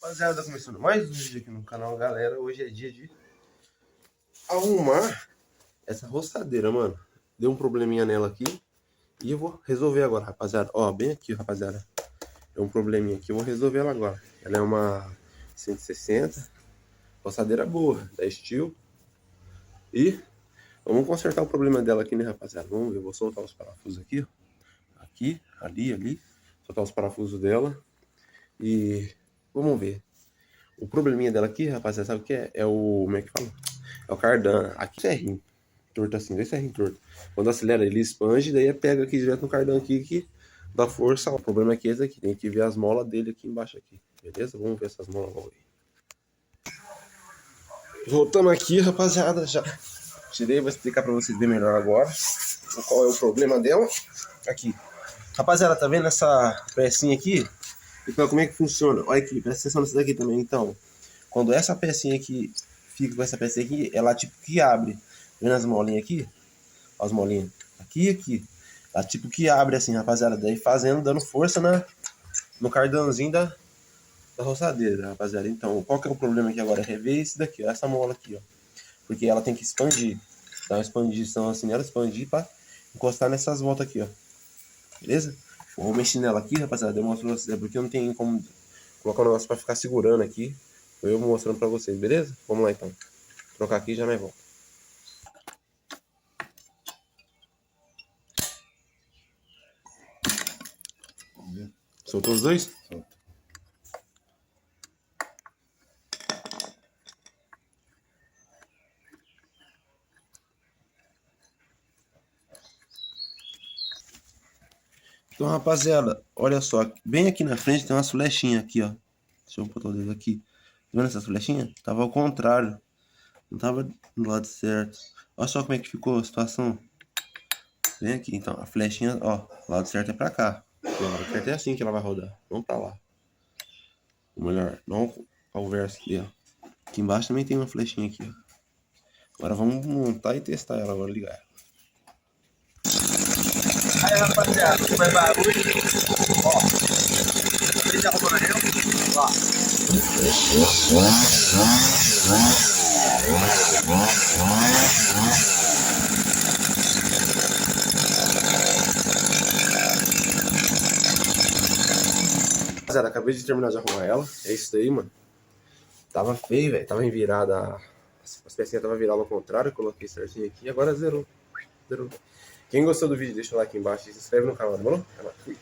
Rapaziada, começando mais um vídeo aqui no canal, galera. Hoje é dia de arrumar essa roçadeira, mano. Deu um probleminha nela aqui e eu vou resolver agora, rapaziada. Ó, bem aqui, rapaziada. Deu um probleminha aqui, eu vou resolver ela agora. Ela é uma 160, roçadeira boa, da Steel. E vamos consertar o problema dela aqui, né, rapaziada? Vamos ver, eu vou soltar os parafusos aqui, ó. Aqui, ali. Soltar os parafusos dela. E vamos ver. O probleminha dela aqui, rapaziada, sabe o que é? É o... Como é que fala? É o cardan. Aqui é serrinho. Torto assim, dois serrinhos torto. Quando acelera, ele expande, daí pega aqui direto no cardan aqui, que dá força. O problema é que esse aqui. Tem que ver as molas dele aqui embaixo aqui. Beleza? Vamos ver essas molas logo aí. Voltamos aqui, rapaziada. Já tirei, vou explicar pra vocês bem melhor agora. Qual é o problema dela. Aqui. Rapaziada, tá vendo essa pecinha aqui? Então, como é que funciona? Olha aqui, presta atenção nisso daqui também. Então, quando essa pecinha aqui fica com essa pecinha aqui, ela tipo que abre. Tá vendo as molinhas aqui? Ó, as molinhas. Aqui e aqui. Ela tipo que abre assim, rapaziada. Daí fazendo, dando força no cardanzinho da roçadeira, rapaziada. Então, qual que é o problema aqui agora? É rever esse daqui, ó, essa mola aqui, ó. Porque ela tem que expandir. Dar uma expandição assim nela, expandir pra encostar nessas voltas aqui, ó. Beleza? Vou mexer nela aqui, rapaziada. Eu mostro pra vocês, porque não tem como colocar um negócio pra ficar segurando aqui. Eu mostrando pra vocês, beleza? Vamos lá então. Vou trocar aqui e já nós volta. Soltou os dois? Soltou. Então, rapaziada, olha só. Bem aqui na frente tem umas flechinhas aqui, ó. Deixa eu botar o dedo aqui. Tá vendo essas flechinhas? Tava ao contrário. Não tava do lado certo. Olha só como é que ficou a situação. Vem aqui, então. A flechinha, ó. O lado certo é pra cá. O lado certo é assim que ela vai rodar. Não pra lá. Ou melhor, não ao verso aqui, ó. Aqui embaixo também tem uma flechinha aqui, ó. Agora vamos montar e testar ela, agora ligar ela. Aí, rapaziada, como é barulho, ó, ele já roubou na real, ó. Rapaziada, acabei de terminar de arrumar ela, é isso daí, mano. Tava feio, velho, tava envirada, as pecinhas tava viradas ao contrário, coloquei certinho aqui, agora zerou. Quem gostou do vídeo, deixa o like aqui embaixo e se inscreve no canal, demorou? Fui.